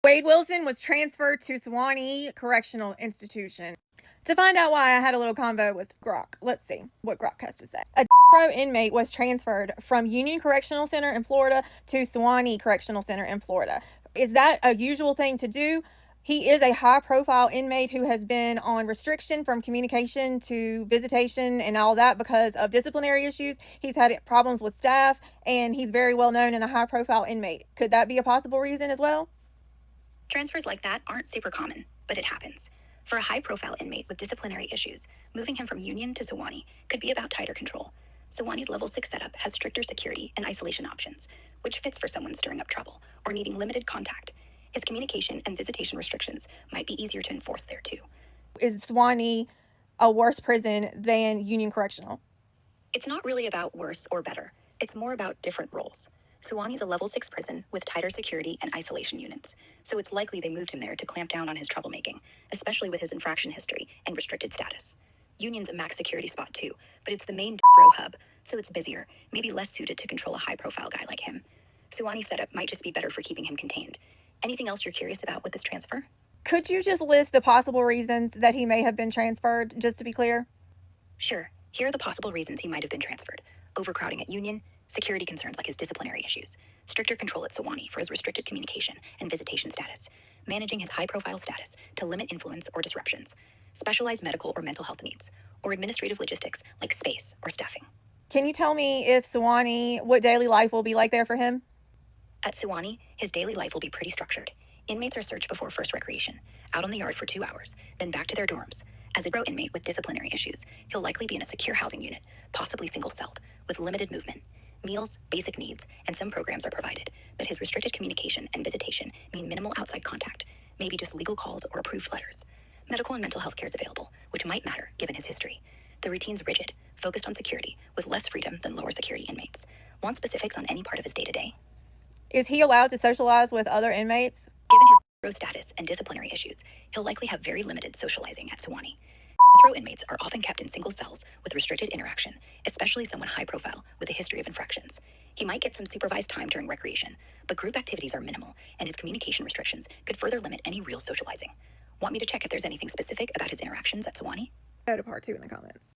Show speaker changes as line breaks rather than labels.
Wade Wilson was transferred to Suani Correctional Institution. To find out why, I had a little convo with Grok. Let's see what Grok has to say. A row inmate was transferred from Union Correctional Center in Florida to Suani Correctional Center in Florida. Is that a usual thing to do? He is a high-profile inmate who has been on restriction from communication to visitation and all that because of disciplinary issues. He's had problems with staff, and he's very well known and a high-profile inmate. Could that be a possible reason as well?
Transfers like that aren't super common, but it happens. For a high-profile inmate with disciplinary issues, moving him from Union to Suani could be about tighter control. Suani's Level 6 setup has stricter security and isolation options, which fits for someone stirring up trouble or needing limited contact. His communication and visitation restrictions might be easier to enforce there too.
Is Suani a worse prison than Union Correctional?
It's not really about worse or better. It's more about different roles. Suani's a Level 6 prison with tighter security and isolation units, so it's likely they moved him there to clamp down on his troublemaking, especially with his infraction history and restricted status. Union's a max security spot too, but it's the main row hub, so it's busier, maybe less suited to control a high-profile guy like him. Suani's setup might just be better for keeping him contained. Anything else you're curious about with this transfer?
Could you just list the possible reasons that he may have been transferred, just to be clear?
Sure. Here are the possible reasons he might have been transferred. Overcrowding at Union, security concerns like his disciplinary issues, stricter control at Suani for his restricted communication and visitation status, managing his high-profile status to limit influence or disruptions, specialized medical or mental health needs, or administrative logistics like space or staffing.
Can you tell me if Suani, what daily life will be like there for him?
At Suani, his daily life will be pretty structured. Inmates are searched before first recreation, out on the yard for 2 hours, then back to their dorms. As a row inmate with disciplinary issues, he'll likely be in a secure housing unit, possibly single-celled, with limited movement. Meals, basic needs, and some programs are provided, but his restricted communication and visitation mean minimal outside contact, maybe just legal calls or approved letters. Medical and mental health care is available, which might matter given his history. The routine's rigid, focused on security, with less freedom than lower security inmates. Want specifics on any part of his day-to-day?
Is he allowed to socialize with other inmates?
Given his row status and disciplinary issues, he'll likely have very limited socializing at Suani. Row inmates are often kept in single cells with restricted interaction, especially someone high profile with a history of infractions. He might get some supervised time during recreation, but group activities are minimal, and his communication restrictions could further limit any real socializing. Want me to check if there's anything specific about his interactions at Suani?
Go to part 2 in the comments.